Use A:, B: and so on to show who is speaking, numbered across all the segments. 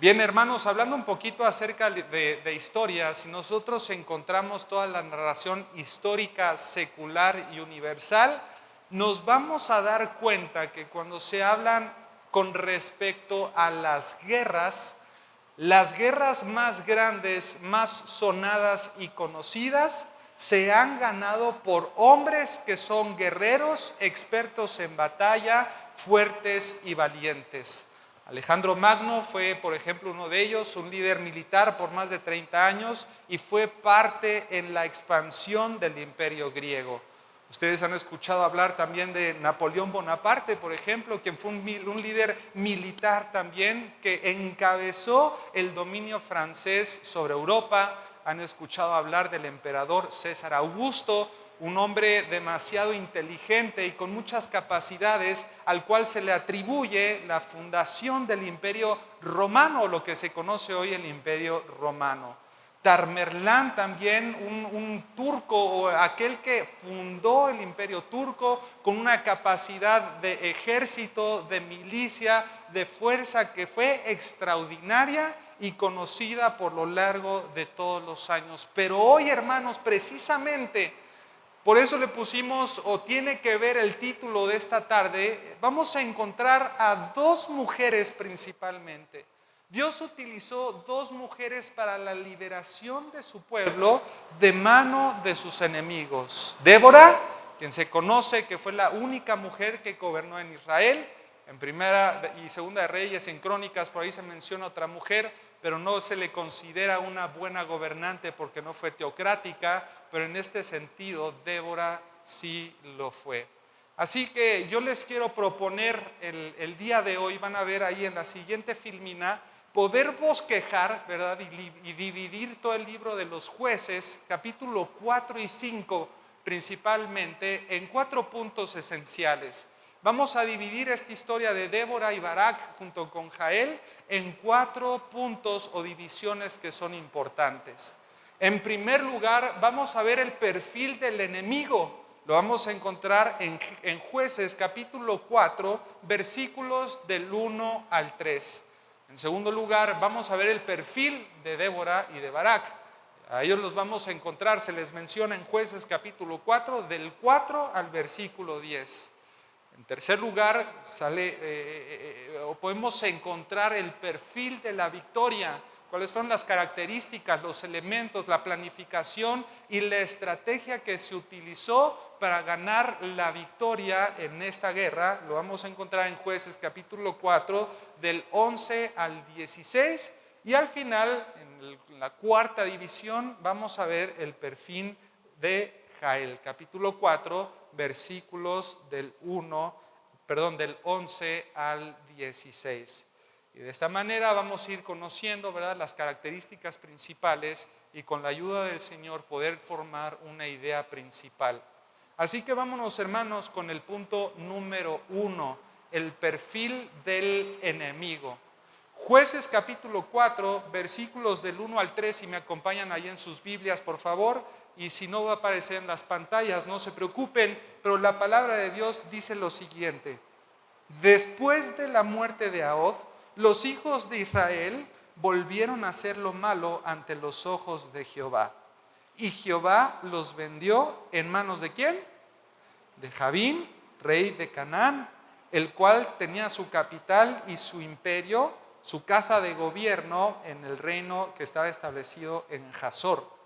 A: Bien, hermanos, hablando un poquito acerca de historia, si nosotros encontramos toda la narración histórica, secular y universal, nos vamos a dar cuenta que cuando se hablan con respecto a las guerras más grandes, más sonadas y conocidas, se han ganado por hombres que son guerreros, expertos en batalla, fuertes y valientes. Alejandro Magno fue, por ejemplo, uno de ellos, un líder militar por más de 30 años y fue parte en la expansión del imperio griego. Ustedes han escuchado hablar también de Napoleón Bonaparte, por ejemplo, quien fue un líder militar también que encabezó el dominio francés sobre Europa. Han escuchado hablar del emperador César Augusto, un hombre demasiado inteligente y con muchas capacidades, al cual se le atribuye la fundación del Imperio Romano, lo que se conoce hoy el Imperio Romano. Tamerlán también, un turco, o aquel que fundó el Imperio Turco con una capacidad de ejército, de milicia, de fuerza que fue extraordinaria y conocida por lo largo de todos los años. Pero hoy, hermanos, precisamente por eso le pusimos, o tiene que ver el título de esta tarde, vamos a encontrar a dos mujeres principalmente. Dios utilizó dos mujeres para la liberación de su pueblo de mano de sus enemigos. Débora, quien se conoce que fue la única mujer que gobernó en Israel. En Primera y Segunda de Reyes, en Crónicas, por ahí se menciona otra mujer, pero no se le considera una buena gobernante porque no fue teocrática, pero en este sentido Débora sí lo fue. Así que yo les quiero proponer el día de hoy, van a ver ahí en la siguiente filmina, poder bosquejar, ¿verdad? Y dividir todo el libro de los Jueces, capítulo 4 y 5 principalmente, en 4 puntos esenciales. Vamos a dividir esta historia de Débora y Barak junto con Jael en 4 puntos o divisiones que son importantes. En primer lugar, vamos a ver el perfil del enemigo. Lo vamos a encontrar en Jueces capítulo 4, versículos del 1 al 3. En segundo lugar, vamos a ver el perfil de Débora y de Barak. A ellos los vamos a encontrar, se les menciona en Jueces capítulo 4, del 4 al versículo 10. En tercer lugar, podemos encontrar el perfil de la victoria. ¿Cuáles son las características, los elementos, la planificación y la estrategia que se utilizó para ganar la victoria en esta guerra? Lo vamos a encontrar en Jueces capítulo 4, del 11 al 16. Y al final, en la cuarta división, vamos a ver el perfil de Jael, capítulo 4, versículos del 11 al 16. Y de esta manera vamos a ir conociendo, ¿verdad?, las características principales y con la ayuda del Señor poder formar una idea principal. Así que vámonos, hermanos, con el punto número 1, el perfil del enemigo. Jueces capítulo 4, versículos del 1 al 3, si me acompañan ahí en sus Biblias, por favor, y si no va a aparecer en las pantallas, no se preocupen, pero la palabra de Dios dice lo siguiente: después de la muerte de Ahod, los hijos de Israel volvieron a hacer lo malo ante los ojos de Jehová. Y Jehová los vendió en manos ¿de quién? De Jabín, rey de Canaán, el cual tenía su capital y su imperio, su casa de gobierno en el reino que estaba establecido en Hazor.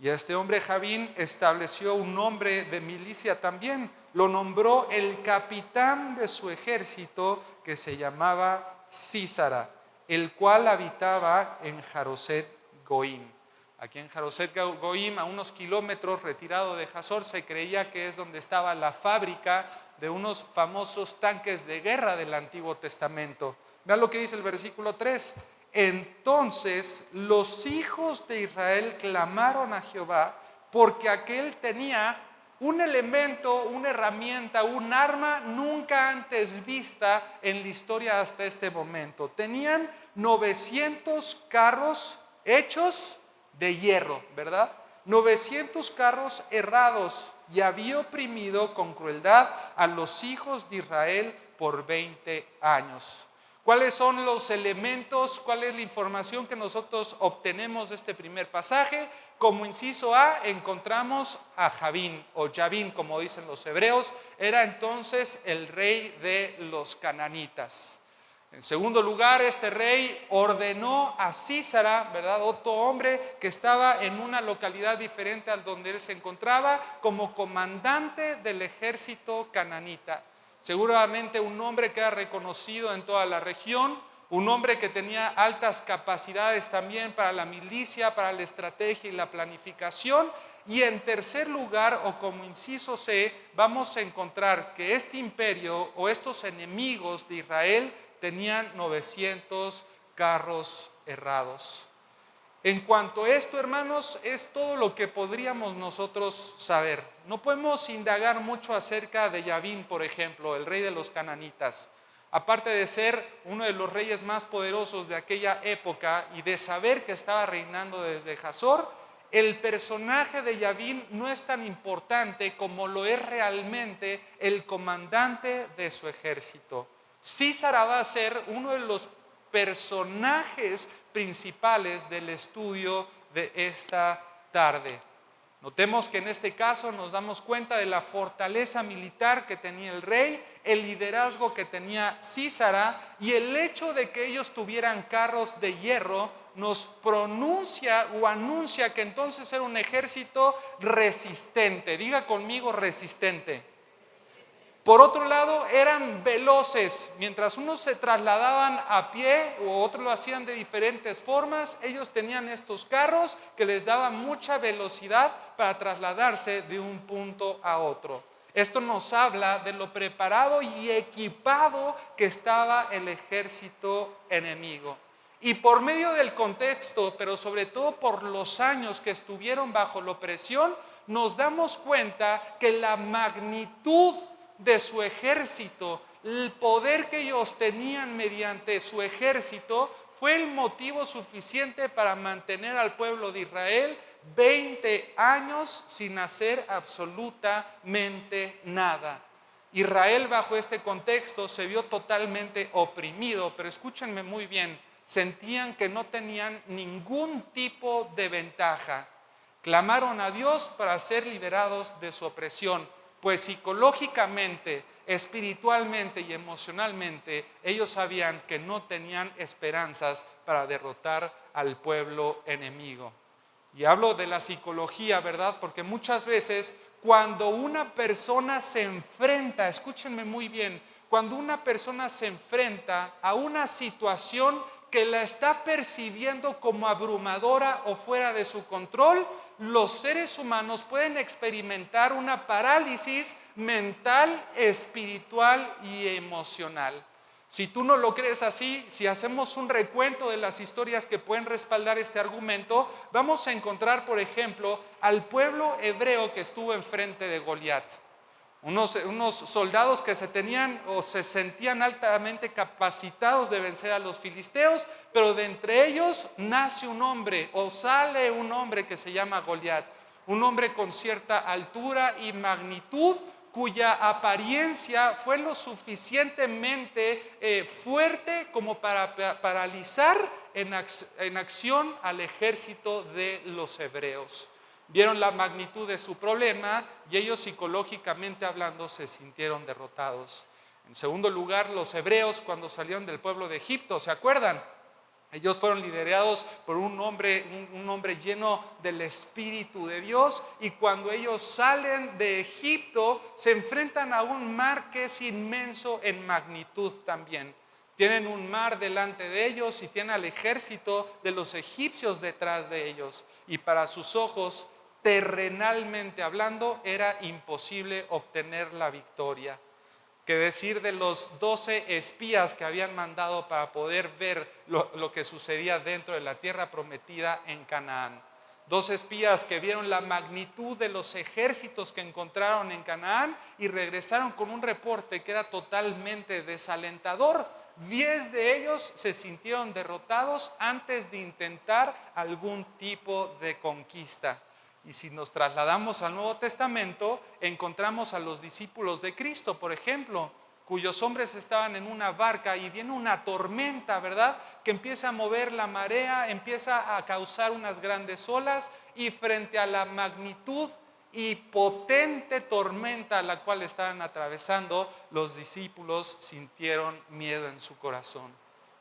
A: Y este hombre Jabín estableció un hombre de milicia también, lo nombró el capitán de su ejército, que se llamaba Sísara, el cual habitaba en Jaroset Goim. Aquí en Jaroset Goim, a unos kilómetros retirado de Hazor, se creía que es donde estaba la fábrica de unos famosos tanques de guerra del Antiguo Testamento. Vean lo que dice el versículo 3. Entonces los hijos de Israel clamaron a Jehová porque aquel tenía un elemento, una herramienta, un arma nunca antes vista en la historia hasta este momento. Tenían 900 carros hechos de hierro, ¿verdad? 900 carros herrados, y había oprimido con crueldad a los hijos de Israel por 20 años. ¿Cuáles son los elementos? ¿Cuál es la información que nosotros obtenemos de este primer pasaje? Como inciso A, encontramos a Javín o Yavín, como dicen los hebreos. Era entonces el rey de los cananitas. En segundo lugar, este rey ordenó a Sísara, ¿verdad? Otro hombre que estaba en una localidad diferente al donde él se encontraba, como comandante del ejército cananita. Seguramente un hombre que era reconocido en toda la región, un hombre que tenía altas capacidades también para la milicia, para la estrategia y la planificación. Y en tercer lugar, o como inciso C, vamos a encontrar que este imperio o estos enemigos de Israel tenían 900 carros errados. En cuanto a esto, hermanos, es todo lo que podríamos nosotros saber. No podemos indagar mucho acerca de Yavín, por ejemplo, el rey de los cananitas. Aparte de ser uno de los reyes más poderosos de aquella época y de saber que estaba reinando desde Hazor, el personaje de Yavín no es tan importante como lo es realmente el comandante de su ejército. Sísara va a ser uno de los personajes principales del estudio de esta tarde. Notemos que en este caso nos damos cuenta de la fortaleza militar que tenía el rey, el liderazgo que tenía Sísara y el hecho de que ellos tuvieran carros de hierro nos pronuncia o anuncia que entonces era un ejército resistente. Diga conmigo, resistente. Por otro lado, eran veloces. Mientras unos se trasladaban a pie o otros lo hacían de diferentes formas, ellos tenían estos carros que les daban mucha velocidad para trasladarse de un punto a otro. Esto nos habla de lo preparado y equipado que estaba el ejército enemigo. Y por medio del contexto, pero sobre todo por los años que estuvieron bajo la opresión, nos damos cuenta que la magnitud de su ejército, el poder que ellos tenían mediante su ejército, fue el motivo suficiente para mantener al pueblo de Israel 20 años sin hacer absolutamente nada. Israel bajo este contexto se vio totalmente oprimido, pero escúchenme muy bien, sentían que no tenían ningún tipo de ventaja. Clamaron a Dios para ser liberados de su opresión, pues psicológicamente, espiritualmente y emocionalmente ellos sabían que no tenían esperanzas para derrotar al pueblo enemigo. Y hablo de la psicología, ¿verdad? Porque muchas veces cuando una persona se enfrenta, escúchenme muy bien, cuando una persona se enfrenta a una situación que la está percibiendo como abrumadora o fuera de su control, los seres humanos pueden experimentar una parálisis mental, espiritual y emocional. Si tú no lo crees así, si hacemos un recuento de las historias que pueden respaldar este argumento, vamos a encontrar, por ejemplo, al pueblo hebreo que estuvo enfrente de Goliat. Unos soldados que se tenían o se sentían altamente capacitados de vencer a los filisteos, pero de entre ellos nace un hombre o sale un hombre que se llama Goliat, un hombre con cierta altura y magnitud, cuya apariencia fue lo suficientemente fuerte como para paralizar en acción al ejército de los hebreos. Vieron la magnitud de su problema y ellos psicológicamente hablando se sintieron derrotados. En segundo lugar, los hebreos cuando salieron del pueblo de Egipto, ¿se acuerdan? Ellos fueron liderados por un hombre lleno del Espíritu de Dios, y cuando ellos salen de Egipto se enfrentan a un mar que es inmenso en magnitud también. Tienen un mar delante de ellos y tienen al ejército de los egipcios detrás de ellos, y para sus ojos, terrenalmente hablando, era imposible obtener la victoria. ¿Qué decir de los 12 espías que habían mandado para poder ver lo que sucedía dentro de la tierra prometida en Canaán? 12 espías que vieron la magnitud de los ejércitos que encontraron en Canaán y regresaron con un reporte que era totalmente desalentador. 10 de ellos se sintieron derrotados antes de intentar algún tipo de conquista. Y si nos trasladamos al Nuevo Testamento, encontramos a los discípulos de Cristo, por ejemplo. cuyos hombres estaban en una barca y viene una tormenta, ¿verdad? Que empieza a mover la marea, empieza a causar unas grandes olas y frente a la magnitud y potente tormenta a la cual estaban atravesando, los discípulos sintieron miedo en su corazón.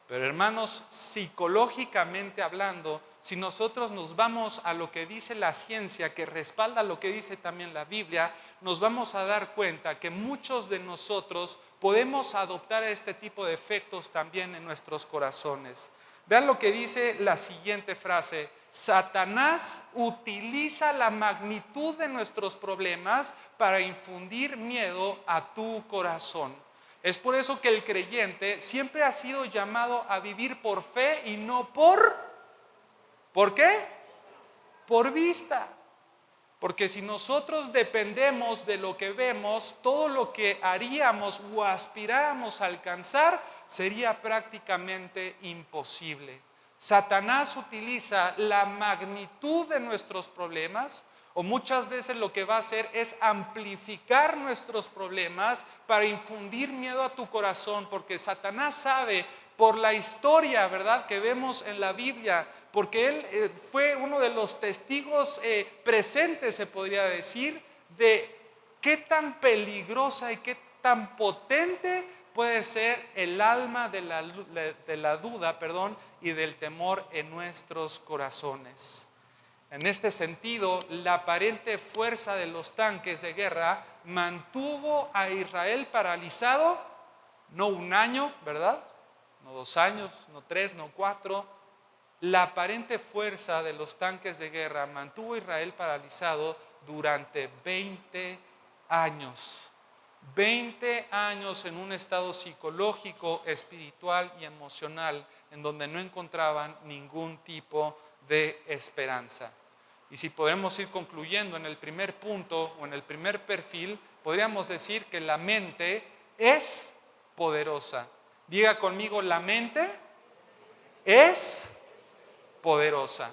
A: Pero hermanos, psicológicamente hablando, si nosotros nos vamos a lo que dice la ciencia, que respalda lo que dice también la Biblia, nos vamos a dar cuenta que muchos de nosotros podemos adoptar este tipo de efectos también en nuestros corazones. Vean lo que dice la siguiente frase: Satanás utiliza la magnitud de nuestros problemas para infundir miedo a tu corazón. Es por eso que el creyente siempre ha sido llamado a vivir por fe y no ¿por qué? Por vista. Porque si nosotros dependemos de lo que vemos, todo lo que haríamos o aspiráramos a alcanzar sería prácticamente imposible. Satanás utiliza la magnitud de nuestros problemas, o muchas veces lo que va a hacer es amplificar nuestros problemas para infundir miedo a tu corazón, porque Satanás sabe por la historia, ¿verdad?, que vemos en la Biblia, porque él fue uno de los testigos presentes, se podría decir, de qué tan peligrosa y qué tan potente puede ser el alma de la duda, y del temor en nuestros corazones. En este sentido, la aparente fuerza de los tanques de guerra mantuvo a Israel paralizado, no un año, ¿verdad?, no 2 años, no 3, no 4. La aparente fuerza de los tanques de guerra mantuvo a Israel paralizado durante 20 años. 20 años en un estado psicológico, espiritual y emocional en donde no encontraban ningún tipo de esperanza. Y si podemos ir concluyendo en el primer punto o en el primer perfil, podríamos decir que la mente es poderosa. Diga conmigo: la mente es poderosa.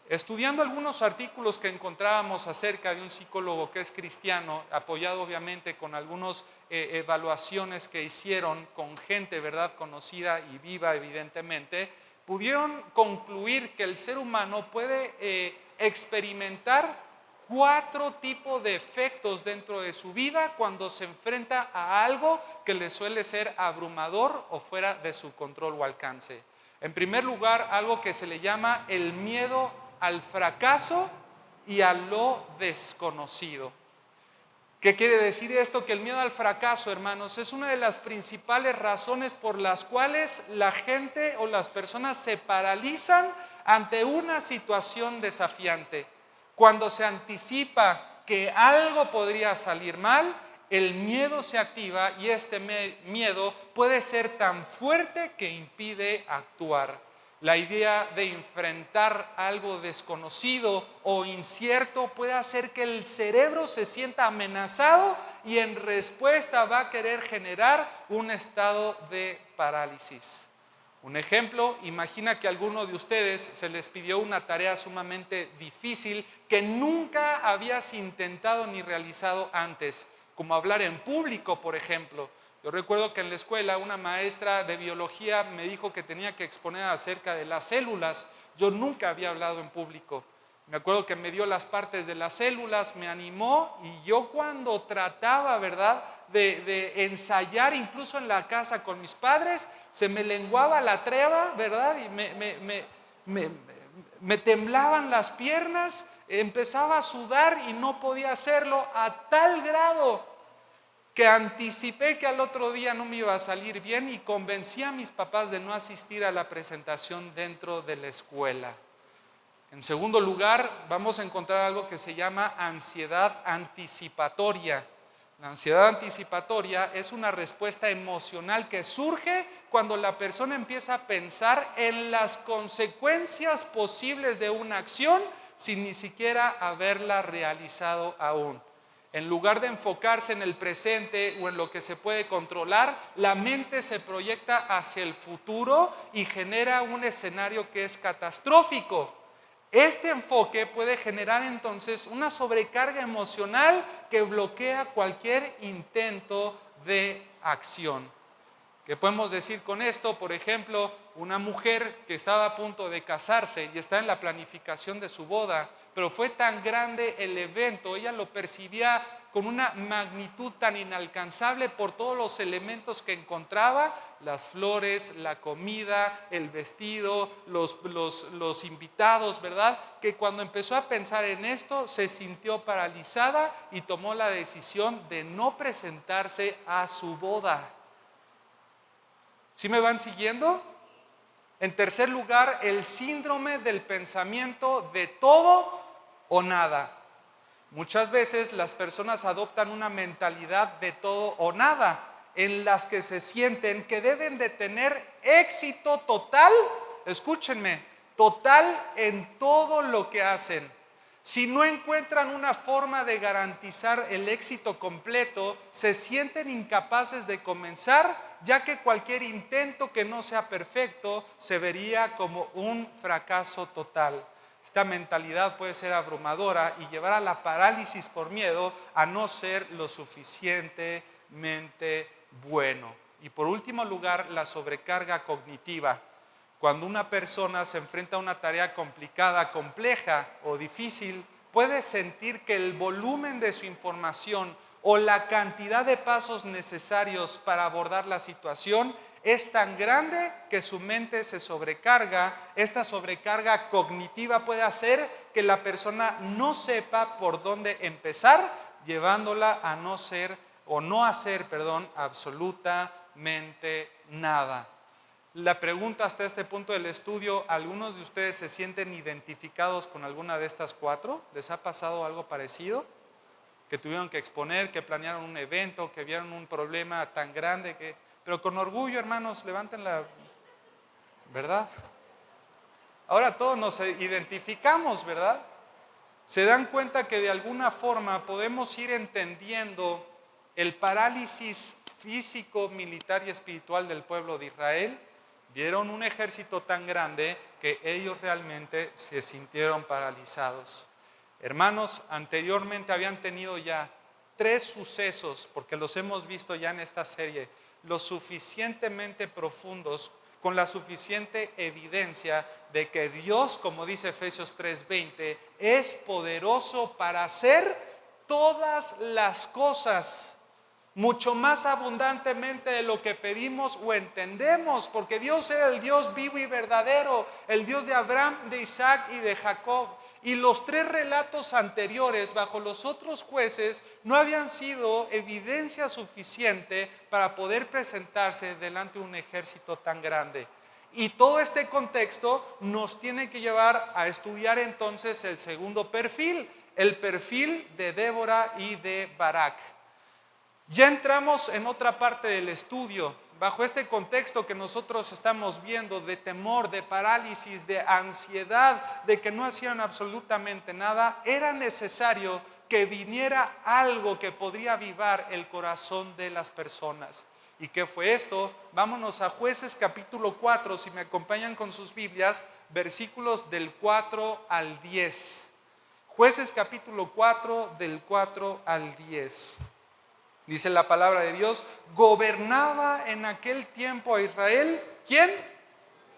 A: Estudiando algunos artículos que encontrábamos acerca de un psicólogo que es cristiano, apoyado obviamente con algunas evaluaciones que hicieron con gente, ¿verdad?, conocida y viva evidentemente, pudieron concluir que el ser humano puede experimentar 4 tipos de efectos dentro de su vida cuando se enfrenta a algo que le suele ser abrumador o fuera de su control o alcance. En primer lugar, algo que se le llama el miedo al fracaso y a lo desconocido. ¿Qué quiere decir esto? Que el miedo al fracaso, hermanos, es una de las principales razones por las cuales la gente o las personas se paralizan ante una situación desafiante. Cuando se anticipa que algo podría salir mal, el miedo se activa y este miedo puede ser tan fuerte que impide actuar. La idea de enfrentar algo desconocido o incierto puede hacer que el cerebro se sienta amenazado y en respuesta va a querer generar un estado de parálisis. Un ejemplo: imagina que a alguno de ustedes se les pidió una tarea sumamente difícil que nunca habías intentado ni realizado antes, como hablar en público, por ejemplo. Yo recuerdo que en la escuela una maestra de biología me dijo que tenía que exponer acerca de las células. Yo nunca había hablado en público. Me acuerdo que me dio las partes de las células, me animó, y yo cuando trataba, ¿verdad?, de ensayar incluso en la casa con mis padres, se me lenguaba la traba, ¿verdad?, y me temblaban las piernas, empezaba a sudar y no podía hacerlo, a tal grado que anticipé que al otro día no me iba a salir bien y convencí a mis papás de no asistir a la presentación dentro de la escuela. En segundo lugar, vamos a encontrar algo que se llama ansiedad anticipatoria. La ansiedad anticipatoria es una respuesta emocional que surge cuando la persona empieza a pensar en las consecuencias posibles de una acción sin ni siquiera haberla realizado aún. En lugar de enfocarse en el presente o en lo que se puede controlar, la mente se proyecta hacia el futuro y genera un escenario que es catastrófico. Este enfoque puede generar entonces una sobrecarga emocional que bloquea cualquier intento de acción. ¿Qué podemos decir con esto? Por ejemplo, una mujer que estaba a punto de casarse y está en la planificación de su boda, pero fue tan grande el evento, ella lo percibía con una magnitud tan inalcanzable por todos los elementos que encontraba, las flores, la comida, el vestido, los invitados, ¿verdad? Que cuando empezó a pensar en esto se sintió paralizada y tomó la decisión de no presentarse a su boda. ¿Sí me van siguiendo? En tercer lugar, el síndrome del pensamiento de todo o nada. Muchas veces las personas adoptan una mentalidad de todo o nada, en las que se sienten que deben de tener éxito total, escúchenme, total en todo lo que hacen. Si no encuentran una forma de garantizar el éxito completo, se sienten incapaces de comenzar, ya que cualquier intento que no sea perfecto se vería como un fracaso total. Esta mentalidad puede ser abrumadora y llevar a la parálisis por miedo a no ser lo suficientemente bueno. Y por último lugar, la sobrecarga cognitiva. Cuando una persona se enfrenta a una tarea complicada, compleja o difícil, puede sentir que el volumen de su información o la cantidad de pasos necesarios para abordar la situación es tan grande que su mente se sobrecarga. Esta sobrecarga cognitiva puede hacer que la persona no sepa por dónde empezar, llevándola a no hacer absolutamente nada. La pregunta hasta este punto del estudio, ¿algunos de ustedes se sienten identificados con alguna de estas cuatro? ¿Les ha pasado algo parecido? Que tuvieron que exponer, que planearon un evento, que vieron un problema tan grande pero con orgullo, hermanos, levanten la, ¿verdad? Ahora todos nos identificamos, ¿verdad? Se dan cuenta que de alguna forma podemos ir entendiendo el parálisis físico, militar y espiritual del pueblo de Israel. Vieron un ejército tan grande que ellos realmente se sintieron paralizados. Hermanos, anteriormente habían tenido ya 3 sucesos, porque los hemos visto ya en esta serie, lo suficientemente profundos, con la suficiente evidencia de que Dios, como dice Efesios 3:20, es poderoso para hacer todas las cosas, mucho más abundantemente de lo que pedimos o entendemos, porque Dios era el Dios vivo y verdadero, el Dios de Abraham, de Isaac y de Jacob. Y los 3 relatos anteriores bajo los otros jueces no habían sido evidencia suficiente para poder presentarse delante de un ejército tan grande. Y todo este contexto nos tiene que llevar a estudiar entonces el segundo perfil, el perfil de Débora y de Barak. Ya entramos en otra parte del estudio. Bajo este contexto que nosotros estamos viendo de temor, de parálisis, de ansiedad, de que no hacían absolutamente nada, era necesario que viniera algo que podría avivar el corazón de las personas. ¿Y qué fue esto? Vámonos a Jueces capítulo 4, si me acompañan con sus Biblias, versículos del 4 al 10. Jueces capítulo 4, del 4 al 10. Dice la palabra de Dios, gobernaba en aquel tiempo a Israel, ¿quién?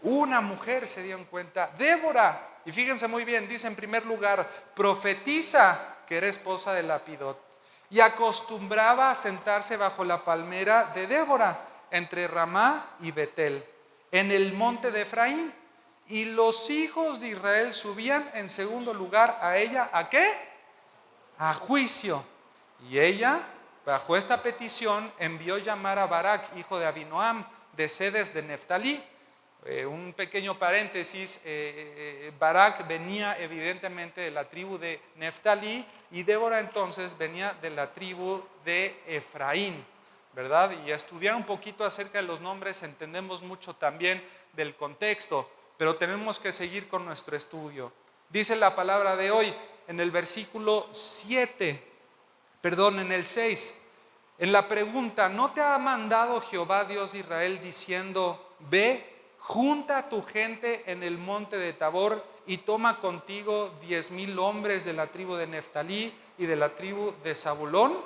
A: Una mujer, se dieron cuenta, Débora. Y fíjense muy bien, dice en primer lugar, profetiza, que era esposa de Lapidot, y acostumbraba a sentarse bajo la palmera de Débora, entre Ramá y Betel, en el monte de Efraín. Y los hijos de Israel subían en segundo lugar a ella, ¿a qué? A juicio. Y ella, bajo esta petición, envió llamar a Barak, hijo de Abinoam, de Cedes de Neftalí. Un pequeño paréntesis, Barak venía evidentemente de la tribu de Neftalí y Débora entonces venía de la tribu de Efraín, ¿verdad? Y a estudiar un poquito acerca de los nombres entendemos mucho también del contexto, pero tenemos que seguir con nuestro estudio. Dice la palabra de hoy en el versículo 6, en la pregunta, ¿no te ha mandado Jehová Dios de Israel diciendo, ve, junta a tu gente en el monte de Tabor y toma contigo 10,000 hombres de la tribu de Neftalí y de la tribu de Zabulón?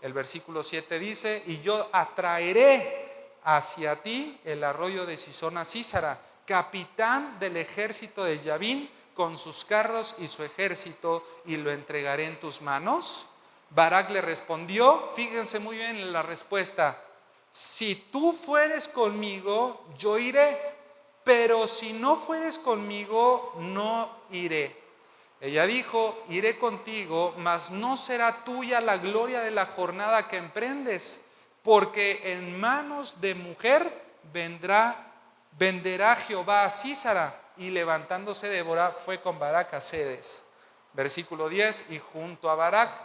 A: El versículo 7 dice: y yo atraeré hacia ti el arroyo de Sisón a Sísara, capitán del ejército de Yabín, con sus carros y su ejército, y lo entregaré en tus manos. Barak le respondió, fíjense muy bien en la respuesta: si tú fueres conmigo, yo iré, pero si no fueres conmigo, no iré. Ella dijo: iré contigo, mas no será tuya la gloria de la jornada que emprendes, porque en manos de mujer venderá Jehová a Sísara. Y levantándose Débora fue con Barak a Cedes. Versículo 10: y junto a Barak,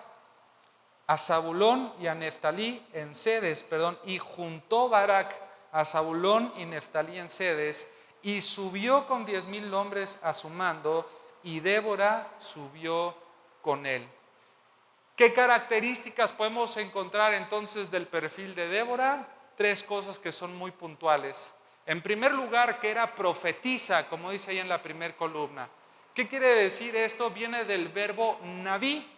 A: a Zabulón y a Neftalí en Cedes, y juntó Barak a Zabulón y Neftalí en Cedes, y subió con 10,000 hombres a su mando, y Débora subió con él. ¿Qué características podemos encontrar entonces del perfil de Débora? 3 cosas que son muy puntuales. En primer lugar, que era profetisa, como dice ahí en la primera columna. ¿Qué quiere decir esto? Viene del verbo naví.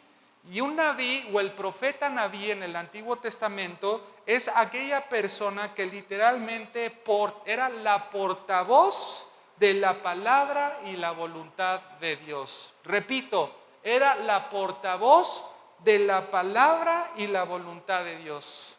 A: Y un naví, o el profeta naví en el Antiguo Testamento, es aquella persona que literalmente era la portavoz de la palabra y la voluntad de Dios. Repito, era la portavoz de la palabra y la voluntad de Dios.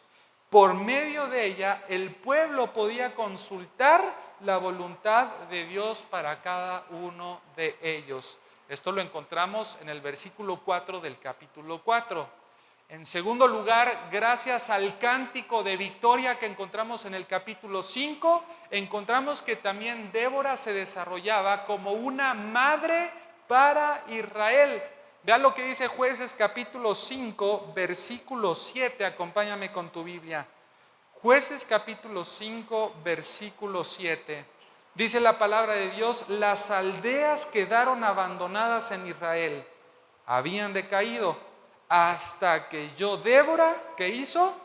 A: Por medio de ella, el pueblo podía consultar la voluntad de Dios para cada uno de ellos. Esto lo encontramos en el versículo 4 del capítulo 4. En segundo lugar, gracias al cántico de victoria que encontramos en el capítulo 5, encontramos que también Débora se desarrollaba como una madre para Israel. Vean lo que dice Jueces capítulo 5, versículo 7. Acompáñame con tu Biblia. Jueces capítulo 5, versículo 7. Dice la palabra de Dios: las aldeas quedaron abandonadas en Israel, habían decaído, hasta que yo, Débora, ¿qué hizo?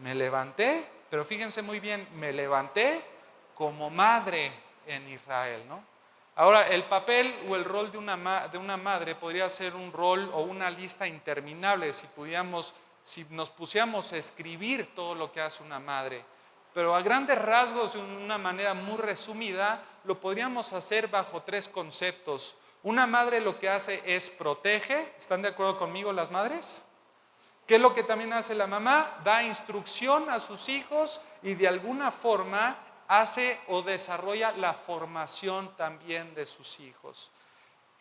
A: Me levanté, pero fíjense muy bien, me levanté como madre en Israel, ¿no? Ahora, el papel o el rol de una madre podría ser un rol o una lista interminable si nos pusiéramos a escribir todo lo que hace una madre. Pero a grandes rasgos, de una manera muy resumida, lo podríamos hacer bajo 3 conceptos. Una madre lo que hace es protege. ¿Están de acuerdo conmigo las madres? ¿Qué es lo que también hace la mamá? Da instrucción a sus hijos y de alguna forma hace o desarrolla la formación también de sus hijos.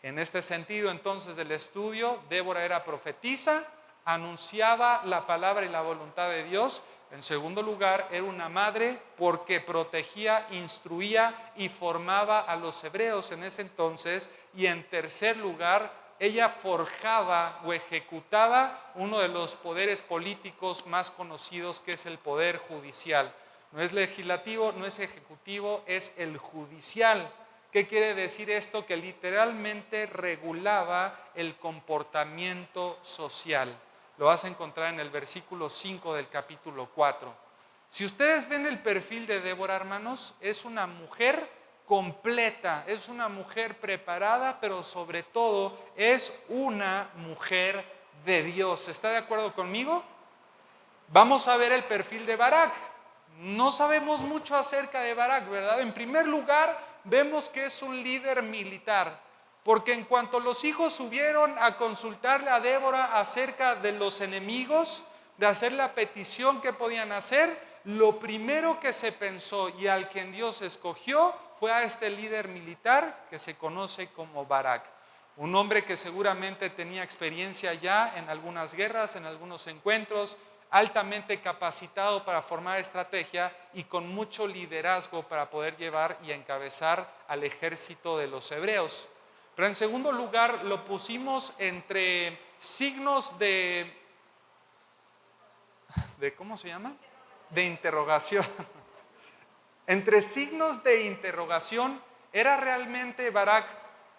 A: En este sentido, entonces, del estudio, Débora era profetisa, anunciaba la palabra y la voluntad de Dios. En segundo lugar, era una madre porque protegía, instruía y formaba a los hebreos en ese entonces. Y en tercer lugar, ella forjaba o ejecutaba uno de los poderes políticos más conocidos, que es el poder judicial. No es legislativo, no es ejecutivo, es el judicial. ¿Qué quiere decir esto? Que literalmente regulaba el comportamiento social. Lo vas a encontrar en el versículo 5 del capítulo 4. Si ustedes ven el perfil de Débora, hermanos, es una mujer completa, es una mujer preparada, pero sobre todo es una mujer de Dios. ¿Está de acuerdo conmigo? Vamos a ver el perfil de Barak. No sabemos mucho acerca de Barak, ¿verdad? En primer lugar, vemos que es un líder militar, porque en cuanto los hijos subieron a consultarle a Débora acerca de los enemigos, de hacer la petición que podían hacer, lo primero que se pensó y al quien Dios escogió fue a este líder militar que se conoce como Barak. Un hombre que seguramente tenía experiencia ya en algunas guerras, en algunos encuentros, altamente capacitado para formar estrategia y con mucho liderazgo para poder llevar y encabezar al ejército de los hebreos. Pero en segundo lugar lo pusimos entre signos de ¿cómo se llama? De interrogación. Entre signos de interrogación, ¿era realmente Barak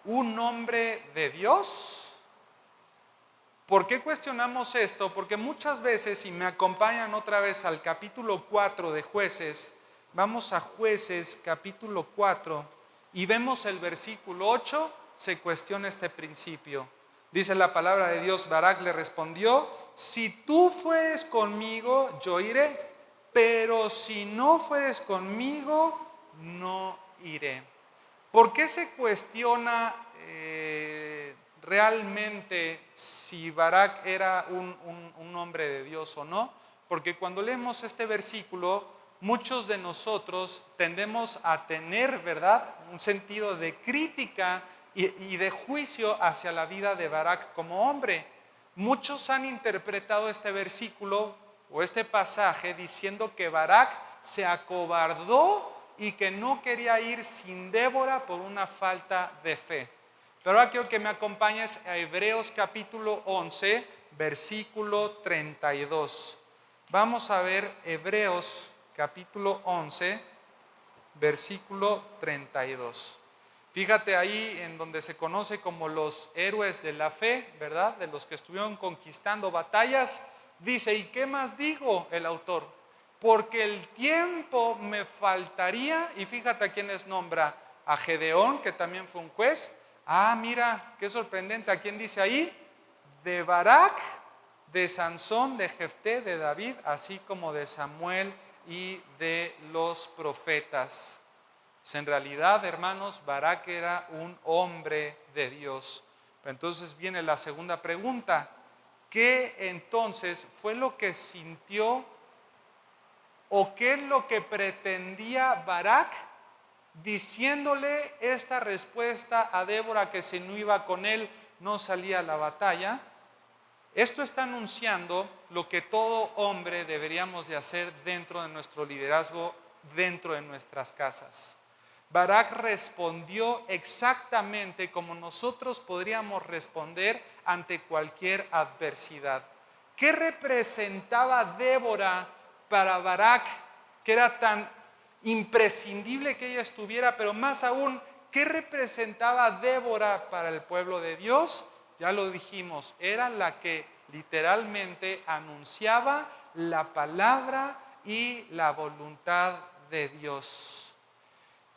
A: un hombre de Dios? ¿Por qué cuestionamos esto? Porque muchas veces, si me acompañan otra vez al capítulo 4 de Jueces, vamos a Jueces capítulo 4 y vemos el versículo 8, se cuestiona este principio. Dice la palabra de Dios, Barak le respondió: si tú fueres conmigo, yo iré, pero si no fueres conmigo, no iré. ¿Por qué se cuestiona realmente si Barak era un hombre de Dios o no? Porque cuando leemos este versículo, muchos de nosotros tendemos a tener, ¿verdad?, un sentido de crítica y de juicio hacia la vida de Barak como hombre. Muchos han interpretado este versículo o este pasaje diciendo que Barak se acobardó y que no quería ir sin Débora por una falta de fe. Pero ahora quiero que me acompañes a Hebreos capítulo 11, versículo 32. Vamos a ver Hebreos capítulo 11, versículo 32. Fíjate ahí en donde se conoce como los héroes de la fe, ¿verdad? De los que estuvieron conquistando batallas. Dice, ¿y qué más digo el autor? Porque el tiempo me faltaría. Y fíjate a quiénes nombra: a Gedeón, que también fue un juez. Ah, mira, qué sorprendente. ¿A quién dice ahí? De Barak, de Sansón, de Jefté, de David, así como de Samuel y de los profetas. Pues en realidad, hermanos, Barak era un hombre de Dios. Pero entonces viene la segunda pregunta: ¿qué entonces fue lo que sintió o qué es lo que pretendía Barak diciéndole esta respuesta a Débora, que si no iba con él no salía a la batalla? Esto está anunciando lo que todo hombre deberíamos de hacer dentro de nuestro liderazgo, dentro de nuestras casas. Barak respondió exactamente como nosotros podríamos responder ante cualquier adversidad. ¿Qué representaba Débora para Barak, que era tan imprescindible que ella estuviera? Pero más aún, ¿qué representaba Débora para el pueblo de Dios? Ya lo dijimos, era la que literalmente anunciaba la palabra y la voluntad de Dios.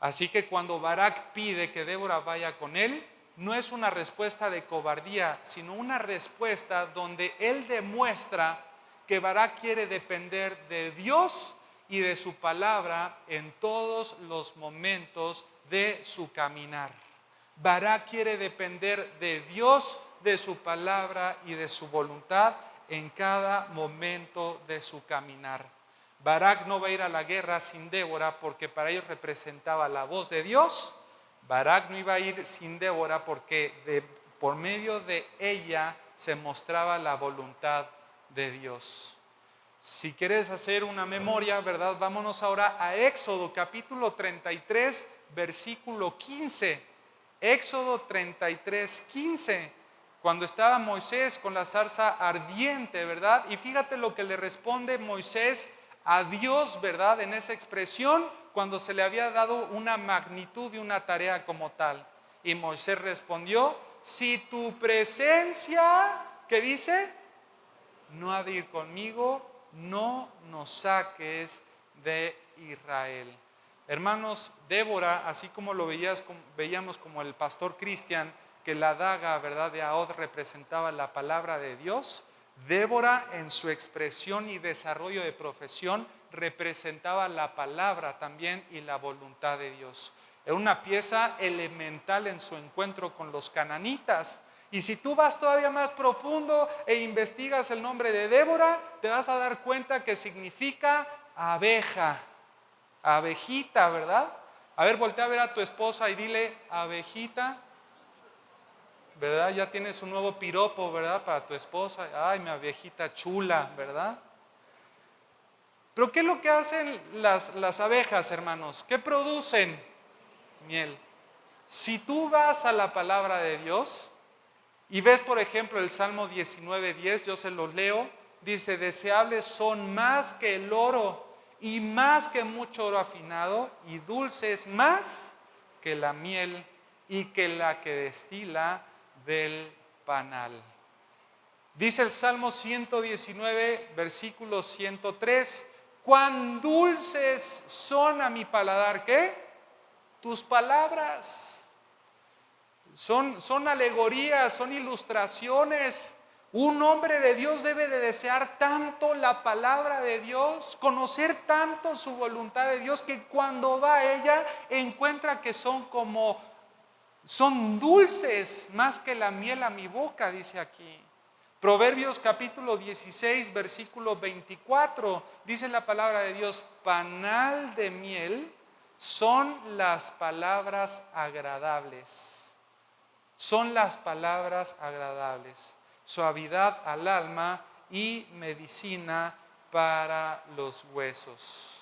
A: Así que cuando Barak pide que Débora vaya con él, no es una respuesta de cobardía, sino una respuesta donde él demuestra que Barak quiere depender de Dios y de su palabra en todos los momentos de su caminar. Barak quiere depender de Dios, de su palabra y de su voluntad en cada momento de su caminar. Barak no va a ir a la guerra sin Débora porque para ellos representaba la voz de Dios. Barak no iba a ir sin Débora porque por medio de ella se mostraba la voluntad de Dios. Si quieres hacer una memoria, ¿verdad? Vámonos ahora a Éxodo capítulo 33, versículo 15. Éxodo 33, 15. Cuando estaba Moisés con la zarza ardiente, ¿verdad? Y fíjate lo que le responde Moisés a Dios, ¿verdad? En esa expresión, cuando se le había dado una magnitud de una tarea como tal. Y Moisés respondió: si tu presencia, ¿qué dice? No ha de ir conmigo, no nos saques de Israel. Hermanos, Débora, así como lo veíamos como el pastor Cristian, que la daga, ¿verdad?, de Ahod representaba la palabra de Dios, Débora en su expresión y desarrollo de profesión representaba la palabra también y la voluntad de Dios. Era una pieza elemental en su encuentro con los cananitas. Y si tú vas todavía más profundo e investigas el nombre de Débora, te vas a dar cuenta que significa abeja, abejita, ¿verdad? A ver, voltea a ver a tu esposa y dile: abejita, ¿verdad? Ya tienes un nuevo piropo, ¿verdad?, para tu esposa. Ay, mi abejita chula, ¿verdad? Pero ¿qué es lo que hacen las abejas, hermanos? ¿Qué producen? Miel. Si tú vas a la palabra de Dios y ves, por ejemplo, el Salmo 19:10, yo se los leo, dice: deseables son más que el oro y más que mucho oro afinado, y dulces más que la miel y que la que destila del panal. Dice el Salmo 119, versículo 103: cuán dulces son a mi paladar, ¿qué? Tus palabras. son alegorías, son ilustraciones. Un hombre de Dios debe de desear tanto la palabra de Dios, conocer tanto su voluntad de Dios, que cuando va a ella encuentra que son dulces más que la miel a mi boca, dice aquí. Proverbios capítulo 16, versículo 24, dice la palabra de Dios: panal de miel son las palabras agradables. Son las palabras agradables, suavidad al alma y medicina para los huesos.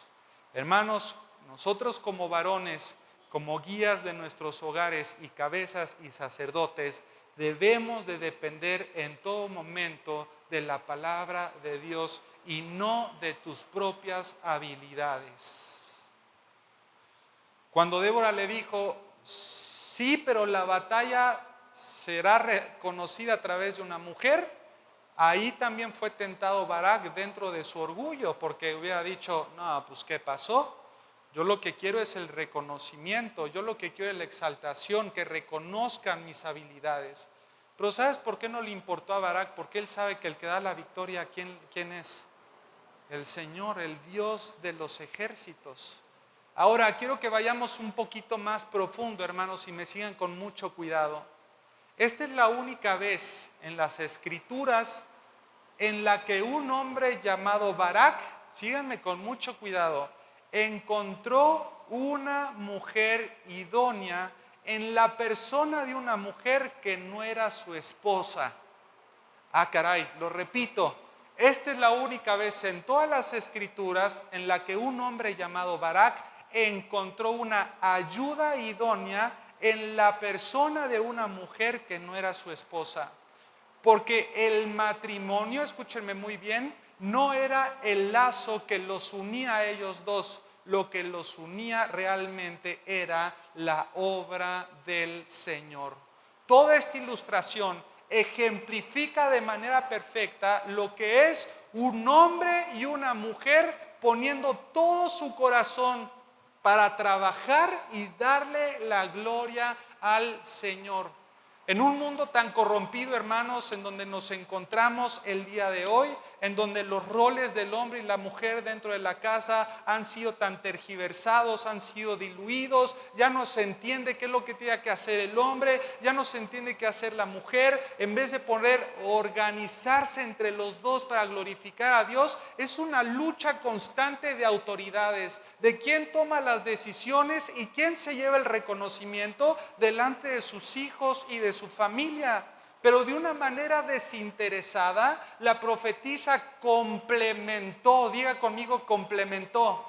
A: Hermanos, nosotros como varones, como guías de nuestros hogares y cabezas y sacerdotes, debemos de depender en todo momento de la palabra de Dios y no de tus propias habilidades. Cuando Débora le dijo: sí, pero la batalla será reconocida a través de una mujer, ahí también fue tentado Barak dentro de su orgullo, porque hubiera dicho: no, pues ¿qué pasó? Yo lo que quiero es el reconocimiento, yo lo que quiero es la exaltación, que reconozcan mis habilidades. Pero ¿sabes por qué no le importó a Barak? Porque él sabe que el que da la victoria, ¿quién es? El Señor, el Dios de los ejércitos. Ahora quiero que vayamos un poquito más profundo, hermanos, y me sigan con mucho cuidado. Esta es la única vez en las Escrituras en la que un hombre llamado Barak, síganme con mucho cuidado, encontró una mujer idónea en la persona de una mujer que no era su esposa. Ah, caray, lo repito. Esta es la única vez en todas las Escrituras en la que un hombre llamado Barak encontró una ayuda idónea en la persona de una mujer que no era su esposa. Porque el matrimonio, escúchenme muy bien, no era el lazo que los unía a ellos dos. Lo que los unía realmente era la obra del Señor. Toda esta ilustración ejemplifica de manera perfecta lo que es un hombre y una mujer poniendo todo su corazón para trabajar y darle la gloria al Señor. En un mundo tan corrompido, hermanos, en donde nos encontramos el día de hoy, en donde los roles del hombre y la mujer dentro de la casa han sido tan tergiversados, han sido diluidos, ya no se entiende qué es lo que tiene que hacer el hombre, ya no se entiende qué hacer la mujer. En vez de poder organizarse entre los dos para glorificar a Dios, es una lucha constante de autoridades, de quién toma las decisiones y quién se lleva el reconocimiento delante de sus hijos y de su familia. Pero de una manera desinteresada, la profetisa complementó, diga conmigo, complementó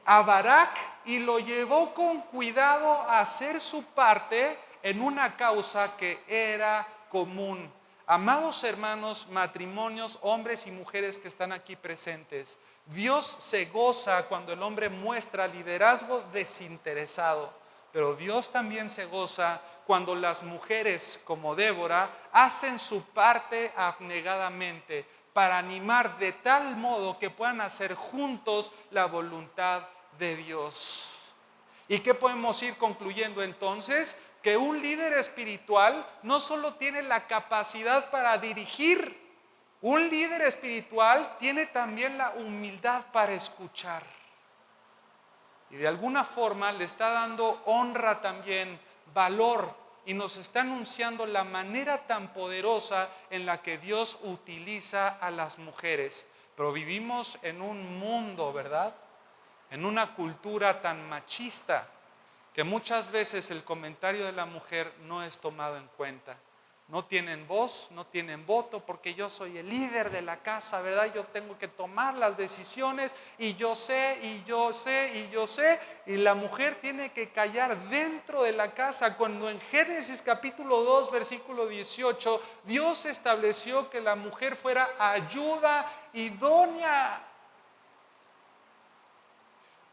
A: a Barak y lo llevó con cuidado a hacer su parte en una causa que era común. Amados hermanos, matrimonios, hombres y mujeres que están aquí presentes, Dios se goza cuando el hombre muestra liderazgo desinteresado, pero Dios también se goza cuando las mujeres como Débora hacen su parte abnegadamente para animar de tal modo que puedan hacer juntos la voluntad de Dios. ¿Y qué podemos ir concluyendo entonces? Que un líder espiritual no solo tiene la capacidad para dirigir, un líder espiritual tiene también la humildad para escuchar. Y de alguna forma le está dando honra también, valor, y nos está anunciando la manera tan poderosa en la que Dios utiliza a las mujeres. Pero vivimos en un mundo, ¿verdad? En una cultura tan machista que muchas veces el comentario de la mujer no es tomado en cuenta. No tienen voz, no tienen voto, porque yo soy el líder de la casa, ¿verdad? Yo tengo que tomar las decisiones y yo sé, y yo sé, y yo sé. Y la mujer tiene que callar dentro de la casa, cuando en Génesis capítulo 2, versículo 18, Dios estableció que la mujer fuera ayuda idónea.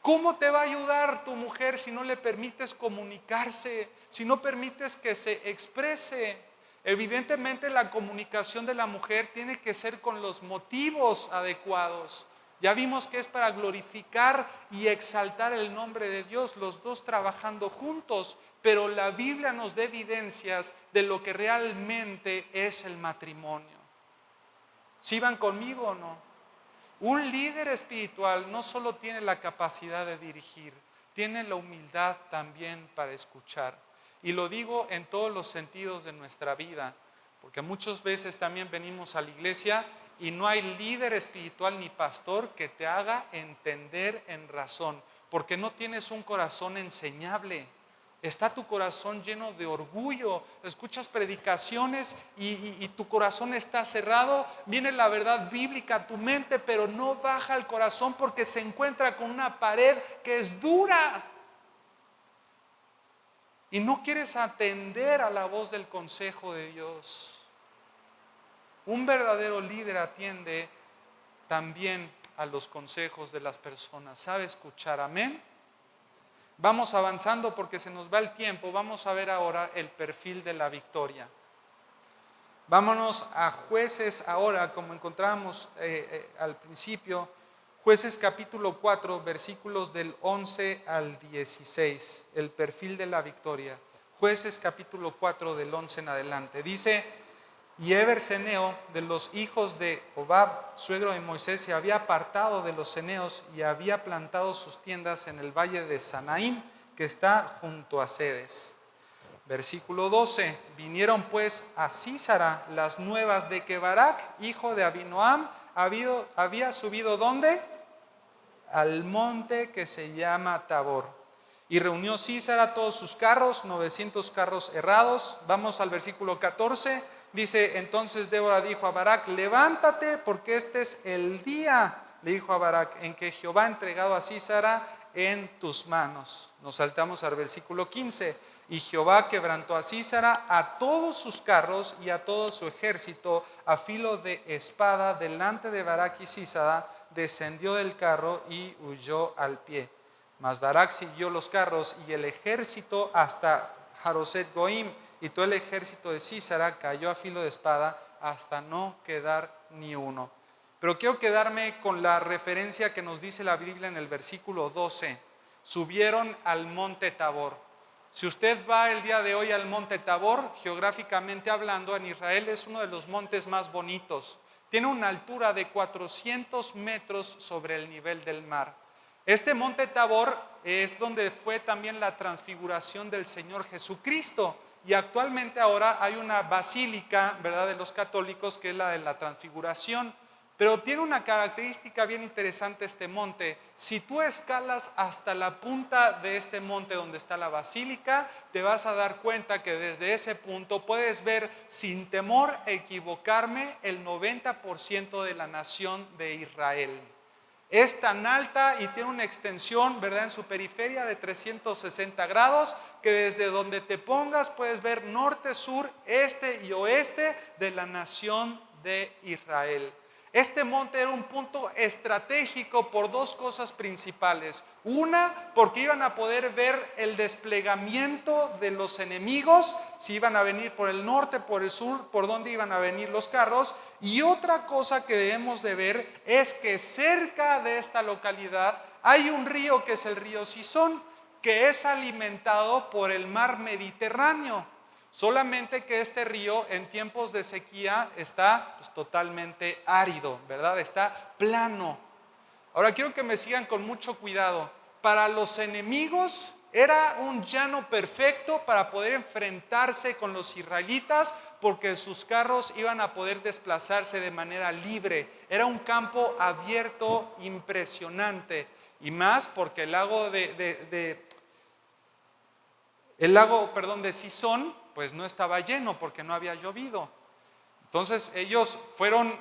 A: ¿Cómo te va a ayudar tu mujer si no le permites comunicarse, si no permites que se exprese? Evidentemente la comunicación de la mujer tiene que ser con los motivos adecuados. Ya vimos que es para glorificar y exaltar el nombre de Dios, los dos trabajando juntos. pero la Biblia nos da evidencias de lo que realmente es el matrimonio. ¿Sí van conmigo o no? Un líder espiritual no solo tiene la capacidad de dirigir, tiene la humildad también para escuchar. Y lo digo en todos los sentidos de nuestra vida, porque muchas veces también venimos a la iglesia y no hay líder espiritual ni pastor que te haga entender en razón, porque no tienes un corazón enseñable. Está tu corazón lleno de orgullo, escuchas predicaciones y tu corazón está cerrado, viene la verdad bíblica a tu mente, pero no baja al corazón porque se encuentra con una pared que es dura. Y no quieres atender a la voz del consejo de Dios. Un verdadero líder atiende también a los consejos de las personas, sabe escuchar, amén. Vamos avanzando porque se nos va el tiempo. Vamos a ver ahora el perfil de la victoria. Vámonos a Jueces ahora, como encontrábamos al principio. Jueces capítulo 4, versículos del 11 al 16. El perfil de la victoria. Jueces capítulo 4 del 11 en adelante. Dice: y Heber ceneo de los hijos de Hobab, suegro de Moisés, se había apartado de los ceneos y había plantado sus tiendas en el valle de Sanaim, que está junto a Cedes. Versículo 12. Vinieron pues a Sísara las nuevas de que Barak, hijo de Abinoam, había subido ¿dónde? Al monte que se llama Tabor. Y reunió Sísara todos sus carros, 900 carros herrados. Vamos al versículo 14. Dice: entonces Débora dijo a Barak: levántate, porque este es el día, le dijo a Barak, en que Jehová ha entregado a Sísara en tus manos. Nos saltamos al versículo 15. Y Jehová quebrantó a Sísara, a todos sus carros y a todo su ejército a filo de espada delante de Barak, y Sísara descendió del carro y huyó al pie. Mas Barak siguió los carros y el ejército hasta Jaroset Goim, y todo el ejército de Sísara cayó a filo de espada hasta no quedar ni uno. Pero quiero quedarme con la referencia que nos dice la Biblia en el versículo 12. Subieron al monte Tabor. Si usted va el día de hoy al monte Tabor, geográficamente hablando, en Israel es uno de los montes más bonitos. Tiene una altura de 400 metros sobre el nivel del mar. Este monte Tabor es donde fue también la transfiguración del Señor Jesucristo. Y actualmente ahora hay una basílica, ¿verdad?, de los católicos, que es la de la transfiguración. Pero tiene una característica bien interesante este monte. Si tú escalas hasta la punta de este monte donde está la basílica, te vas a dar cuenta que desde ese punto puedes ver, sin temor a equivocarme, el 90% de la nación de Israel. Es tan alta y tiene una extensión, ¿verdad?, en su periferia de 360 grados, que desde donde te pongas puedes ver norte, sur, este y oeste de la nación de Israel. Este monte era un punto estratégico por dos cosas principales. Una, porque iban a poder ver el desplegamiento de los enemigos, si iban a venir por el norte, por el sur, por dónde iban a venir los carros. Y otra cosa que debemos de ver es que cerca de esta localidad hay un río que es el río Cisón, que es alimentado por el mar Mediterráneo. Solamente que este río en tiempos de sequía está totalmente árido, ¿verdad? Está plano. Ahora quiero que me sigan con mucho cuidado. Para los enemigos era un llano perfecto para poder enfrentarse con los israelitas, porque sus carros iban a poder desplazarse de manera libre. Era un campo abierto impresionante. Y más porque el lago de Cisón pues no estaba lleno porque no había llovido. Entonces ellos fueron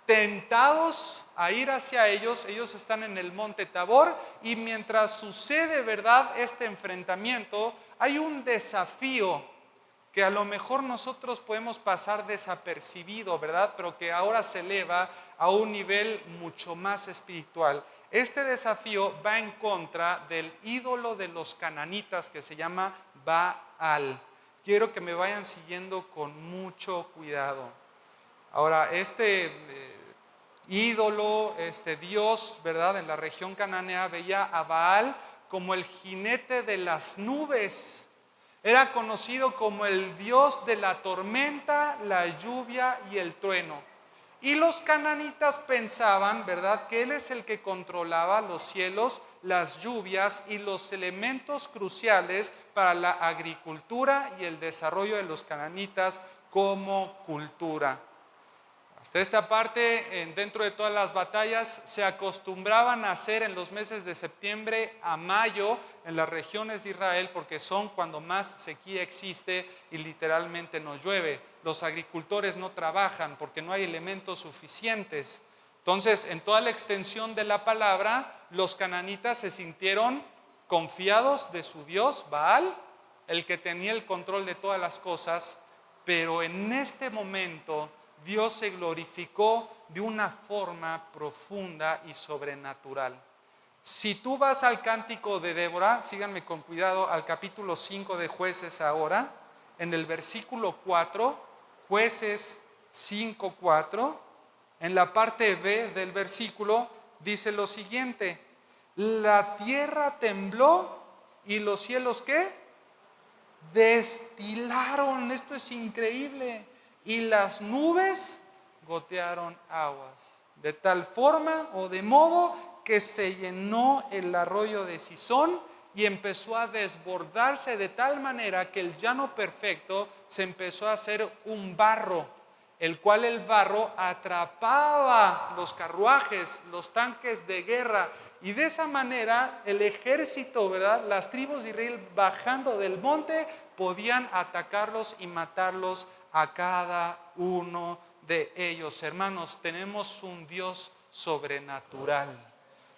A: tentados a ir hacia ellos. Ellos están en el monte Tabor, y mientras sucede, ¿verdad?, este enfrentamiento, hay un desafío que a lo mejor nosotros podemos pasar desapercibido, ¿verdad?, pero que ahora se eleva a un nivel mucho más espiritual. Este desafío va en contra del ídolo de los cananitas que se llama Baal. Quiero que me vayan siguiendo con mucho cuidado. Ahora, este ídolo, este dios, ¿verdad?, en la región cananea veía a Baal como el jinete de las nubes. Era conocido como el Dios de la tormenta, la lluvia y el trueno. Y los cananitas pensaban, ¿verdad?, que Él es el que controlaba los cielos, las lluvias y los elementos cruciales para la agricultura y el desarrollo de los cananitas como cultura. Hasta esta parte, dentro de todas las batallas, se acostumbraban a hacer en los meses de septiembre a mayo en las regiones de Israel, porque son cuando más sequía existe y literalmente no llueve. Los agricultores no trabajan porque no hay elementos suficientes. Entonces, en toda la extensión de la palabra, los cananitas se sintieron confiados de su Dios, Baal, el que tenía el control de todas las cosas, pero en este momento Dios se glorificó de una forma profunda y sobrenatural. Si tú vas al cántico de Débora, síganme con cuidado, al capítulo 5 de Jueces ahora, en el versículo 4, Jueces 5:4, en la parte B del versículo dice lo siguiente: la tierra tembló y los cielos ¿qué? Destilaron, esto es increíble, y las nubes gotearon aguas, de tal forma o de modo que se llenó el arroyo de Cisón y empezó a desbordarse de tal manera que el llano perfecto se empezó a hacer un barro, el cual el barro atrapaba los carruajes, los tanques de guerra, y de esa manera el ejército, ¿verdad?, las tribus de Israel bajando del monte podían atacarlos y matarlos a cada uno de ellos. Hermanos, tenemos un Dios sobrenatural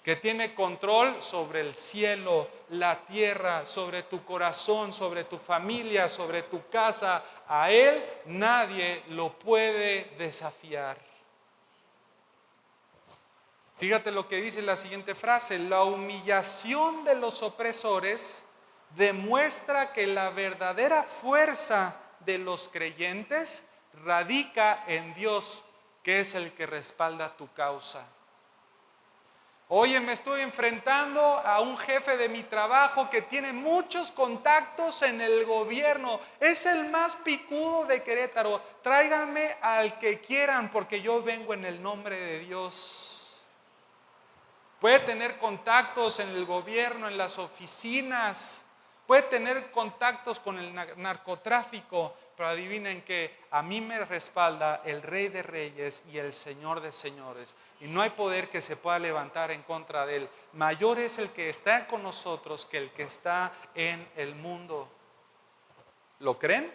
A: que tiene control sobre el cielo, la tierra, sobre tu corazón, sobre tu familia, sobre tu casa. A Él nadie lo puede desafiar. Fíjate lo que dice la siguiente frase: la humillación de los opresores demuestra que la verdadera fuerza de los creyentes radica en Dios, que es el que respalda tu causa. Oye, me estoy enfrentando a un jefe de mi trabajo que tiene muchos contactos en el gobierno. Es el más picudo de Querétaro. Tráiganme al que quieran porque yo vengo en el nombre de Dios. Puede tener contactos en el gobierno, en las oficinas. Puede tener contactos con el narcotráfico. Pero adivinen que a mí me respalda el Rey de Reyes y el Señor de Señores. Y no hay poder que se pueda levantar en contra de Él. Mayor es el que está con nosotros que el que está en el mundo. ¿Lo creen?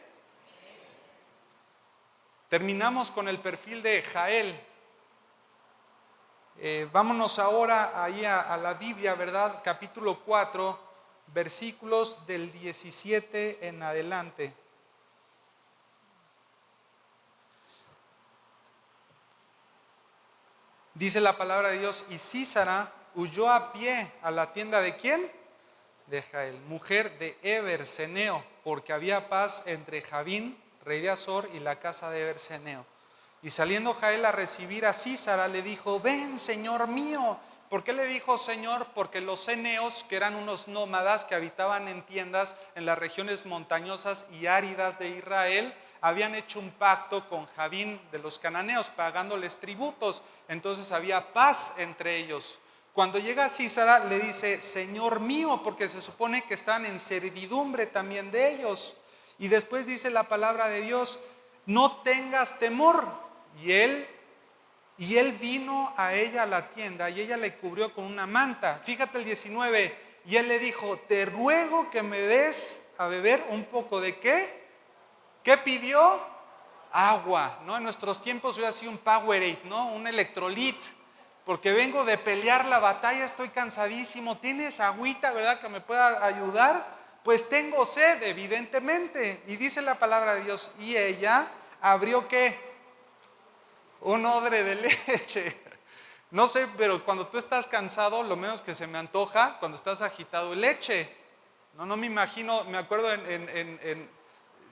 A: Terminamos con el perfil de Jael. Vámonos ahora ahí a la Biblia, ¿verdad? Capítulo 4, versículos del 17 en adelante. Dice la palabra de Dios: y Sísara huyó a pie a la tienda ¿de quién? De Jael, mujer de Eber Ceneo, porque había paz entre Javín, rey de Azor, y la casa de Eber Ceneo. Y saliendo Jael a recibir a Sísara, le dijo: ven, señor mío. ¿Por qué le dijo señor? Porque los ceneos, que eran unos nómadas que habitaban en tiendas en las regiones montañosas y áridas de Israel, habían hecho un pacto con Javín de los cananeos, pagándoles tributos. Entonces había paz entre ellos. Cuando llega Sísara le dice: señor mío, porque se supone que están en servidumbre también de ellos. Y después dice la palabra de Dios: no tengas temor. Y él vino a ella a la tienda y ella le cubrió con una manta. Fíjate el 19. Y él le dijo: te ruego que me des a beber un poco de ¿qué? ¿Qué pidió? Agua, ¿no? En nuestros tiempos hubiera sido un Powerade, ¿no? Un electrolit. Porque vengo de pelear la batalla, estoy cansadísimo. ¿Tienes agüita, verdad, que me pueda ayudar? Pues tengo sed, evidentemente. Y dice la palabra de Dios: y ella abrió ¿qué? Un odre de leche. No sé, pero cuando tú estás cansado, lo menos que se me antoja cuando estás agitado es leche. No me imagino, me acuerdo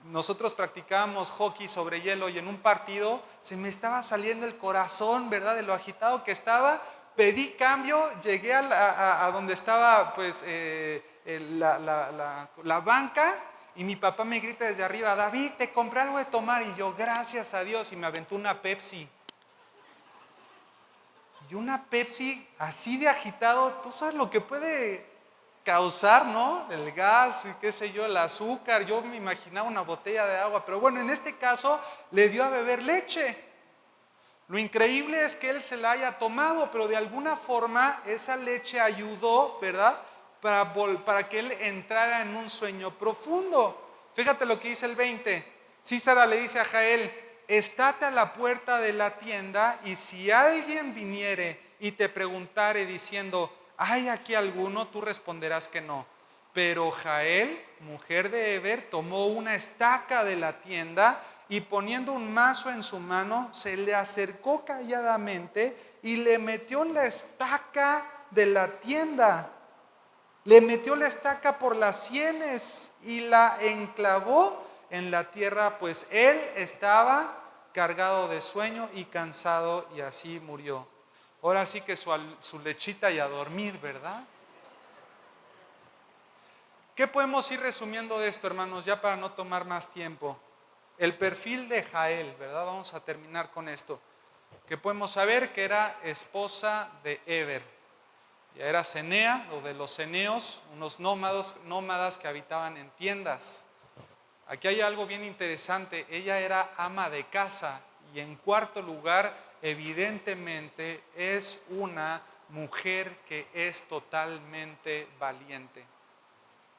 A: nosotros practicábamos hockey sobre hielo y en un partido se me estaba saliendo el corazón, ¿verdad? De lo agitado que estaba. Pedí cambio, llegué a donde estaba pues la banca Y mi papá me grita desde arriba, David, te compré algo de tomar. Y yo, gracias a Dios, y me aventó una Pepsi. Y una Pepsi así de agitado, tú sabes lo que puede causar, ¿no? El gas, qué sé yo, el azúcar. Yo me imaginaba una botella de agua, pero bueno, en este caso le dio a beber leche. Lo increíble es que él se la haya tomado, pero de alguna forma esa leche ayudó, ¿verdad? Para que él entrara en un sueño profundo. Fíjate lo que dice el 20. Císara le dice a Jael, estate a la puerta de la tienda y si alguien viniere y te preguntare diciendo, ¿hay aquí alguno? Tú responderás que no. Pero Jael, mujer de Heber, tomó una estaca de la tienda y poniendo un mazo en su mano, se le acercó calladamente y le metió la estaca de la tienda. Le metió la estaca por las sienes y la enclavó en la tierra, pues él estaba cargado de sueño y cansado y así murió. Ahora sí que su lechita y a dormir, ¿verdad? ¿Qué podemos ir resumiendo de esto, hermanos, ya para no tomar más tiempo? El perfil de Jael, ¿verdad? Vamos a terminar con esto. Que podemos saber que era esposa de Heber. Ya era cenea, o de los ceneos, unos nómadas que habitaban en tiendas. Aquí hay algo bien interesante. Ella era ama de casa. Y en cuarto lugar, evidentemente, es una mujer que es totalmente valiente.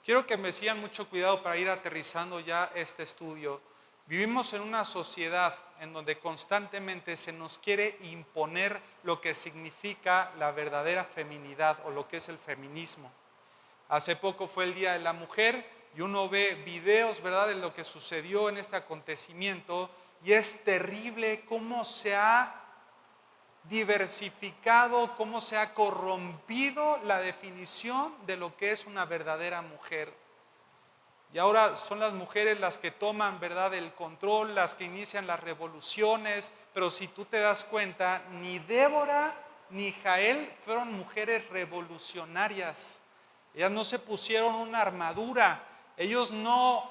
A: Quiero que me sigan mucho cuidado para ir aterrizando ya este estudio. Vivimos en una sociedad en donde constantemente se nos quiere imponer lo que significa la verdadera feminidad o lo que es el feminismo. Hace poco fue el Día de la Mujer y uno ve videos, ¿verdad?, de lo que sucedió en este acontecimiento y es terrible cómo se ha diversificado, cómo se ha corrompido la definición de lo que es una verdadera mujer. Y ahora son las mujeres las que toman, ¿verdad?, el control, las que inician las revoluciones, pero si tú te das cuenta, ni Débora ni Jael fueron mujeres revolucionarias. Ellas no se pusieron una armadura, ellos no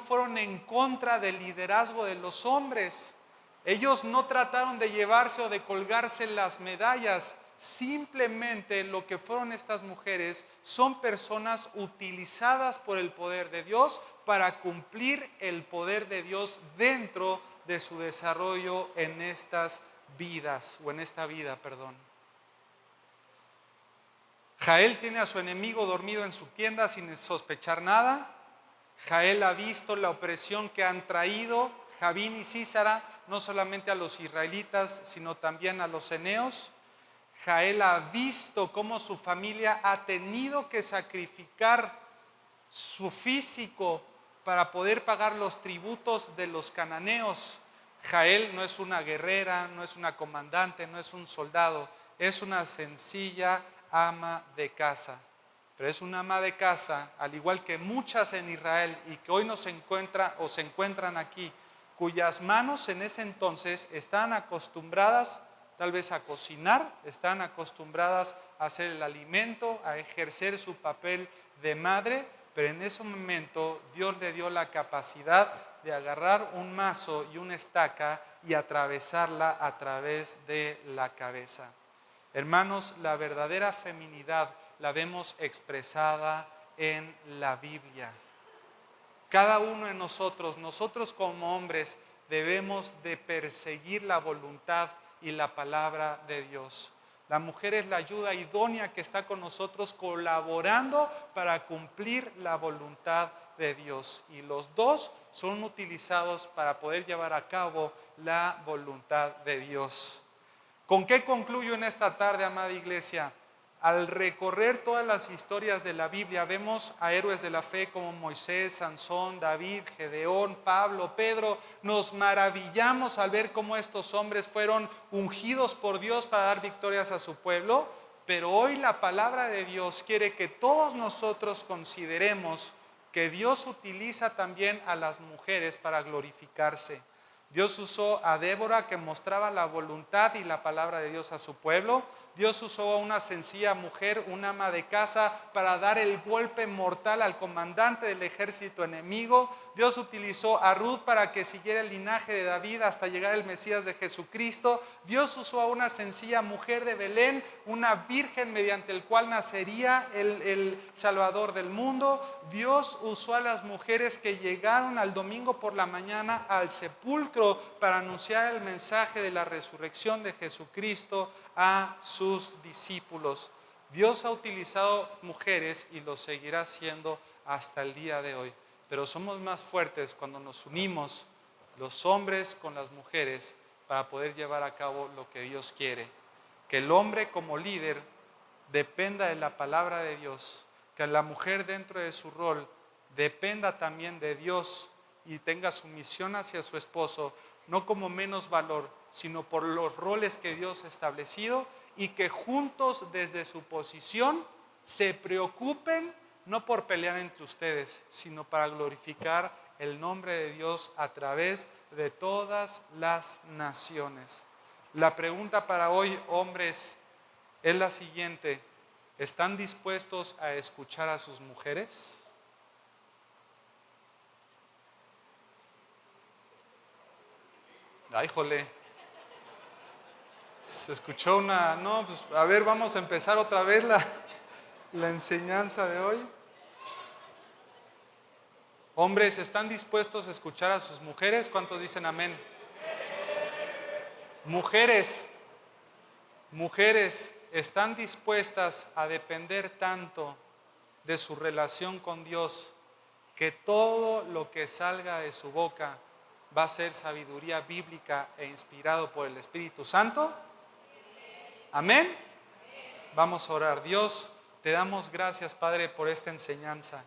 A: fueron en contra del liderazgo de los hombres. Ellos no trataron de llevarse o de colgarse las medallas. Simplemente lo que fueron estas mujeres son personas utilizadas por el poder de Dios para cumplir el poder de Dios dentro de su desarrollo en estas vidas, o en esta vida, perdón. Jael tiene a su enemigo dormido en su tienda sin sospechar nada. Jael ha visto la opresión que han traído Javín y Císara, no solamente a los israelitas, sino también a los ceneos. Jael ha visto cómo su familia ha tenido que sacrificar su físico para poder pagar los tributos de los cananeos. Jael no es una guerrera, no es una comandante, no es un soldado, es una sencilla ama de casa. Pero es una ama de casa, al igual que muchas en Israel y que hoy se encuentran aquí, cuyas manos en ese entonces están acostumbradas tal vez a cocinar, están acostumbradas a hacer el alimento, a ejercer su papel de madre, pero en ese momento Dios le dio la capacidad de agarrar un mazo y una estaca y atravesarla a través de la cabeza. Hermanos, la verdadera feminidad la vemos expresada en la Biblia. Cada uno de nosotros como hombres, debemos de perseguir la voluntad y la palabra de Dios. La mujer es la ayuda idónea que está con nosotros colaborando para cumplir la voluntad de Dios. Y los dos son utilizados para poder llevar a cabo la voluntad de Dios. ¿Con qué concluyo en esta tarde, amada iglesia? Al recorrer todas las historias de la Biblia, vemos a héroes de la fe como Moisés, Sansón, David, Gedeón, Pablo, Pedro. Nos maravillamos al ver cómo estos hombres fueron ungidos por Dios para dar victorias a su pueblo. Pero hoy la palabra de Dios quiere que todos nosotros consideremos que Dios utiliza también a las mujeres para glorificarse. Dios usó a Débora, que mostraba la voluntad y la palabra de Dios a su pueblo. Dios usó a una sencilla mujer, una ama de casa, para dar el golpe mortal al comandante del ejército enemigo. Dios utilizó a Ruth para que siguiera el linaje de David hasta llegar el Mesías de Jesucristo. Dios usó a una sencilla mujer de Belén, una virgen mediante el cual nacería el Salvador del mundo. Dios usó a las mujeres que llegaron al domingo por la mañana al sepulcro para anunciar el mensaje de la resurrección de Jesucristo a sus discípulos. Dios ha utilizado mujeres y lo seguirá haciendo hasta el día de hoy. Pero somos más fuertes cuando nos unimos los hombres con las mujeres para poder llevar a cabo lo que Dios quiere. Que el hombre como líder dependa de la palabra de Dios, que la mujer dentro de su rol dependa también de Dios y tenga sumisión hacia su esposo, no como menos valor, sino por los roles que Dios ha establecido, y que juntos desde su posición se preocupen no por pelear entre ustedes, sino para glorificar el nombre de Dios a través de todas las naciones. La pregunta para hoy, hombres, es la siguiente: ¿están dispuestos a escuchar a sus mujeres? Ay, jole. Se escuchó una... No, pues a ver, vamos a empezar otra vez la enseñanza de hoy. Hombres, ¿están dispuestos a escuchar a sus mujeres? ¿Cuántos dicen amén? Mujeres, ¿están dispuestas a depender tanto de su relación con Dios que todo lo que salga de su boca va a ser sabiduría bíblica e inspirado por el Espíritu Santo? ¿Amén? Vamos a orar. Dios, te damos gracias, Padre, por esta enseñanza.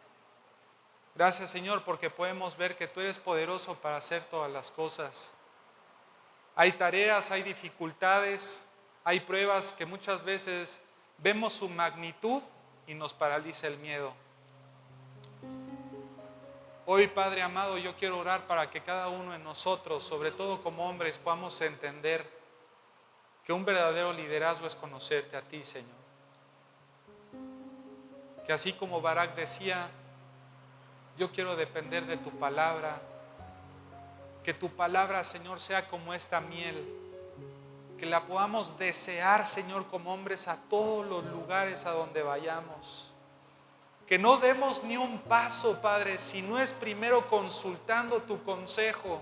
A: Gracias, Señor, porque podemos ver que tú eres poderoso para hacer todas las cosas. Hay tareas, hay dificultades, hay pruebas que muchas veces vemos su magnitud y nos paraliza el miedo. Hoy, Padre amado, yo quiero orar para que cada uno de nosotros, sobre todo como hombres, podamos entender que un verdadero liderazgo es conocerte a ti, Señor. Que así como Barak decía, yo quiero depender de tu palabra. Que tu palabra, Señor, sea como esta miel. Que la podamos desear, Señor, como hombres a todos los lugares a donde vayamos. Que no demos ni un paso, Padre, si no es primero consultando tu consejo.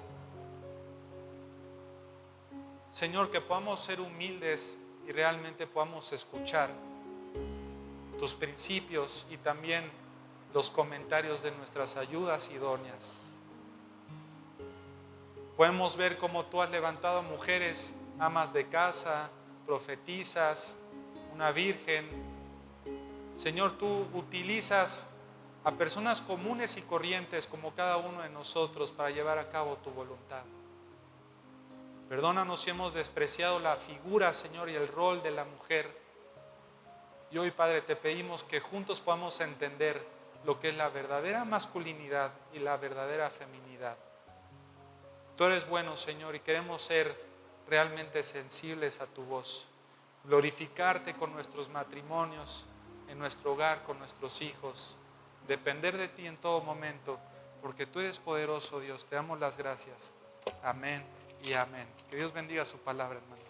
A: Señor, que podamos ser humildes y realmente podamos escuchar tus principios y también los comentarios de nuestras ayudas idóneas. Podemos ver cómo tú has levantado mujeres, amas de casa, profetizas, una virgen. Señor, tú utilizas a personas comunes y corrientes como cada uno de nosotros para llevar a cabo tu voluntad. Perdónanos si hemos despreciado la figura, Señor, y el rol de la mujer. Y hoy, Padre, te pedimos que juntos podamos entender lo que es la verdadera masculinidad y la verdadera feminidad. Tú eres bueno, Señor, y queremos ser realmente sensibles a tu voz. Glorificarte con nuestros matrimonios, en nuestro hogar, con nuestros hijos. Depender de ti en todo momento, porque tú eres poderoso, Dios. Te damos las gracias. Amén y amén. Que Dios bendiga su palabra, hermano.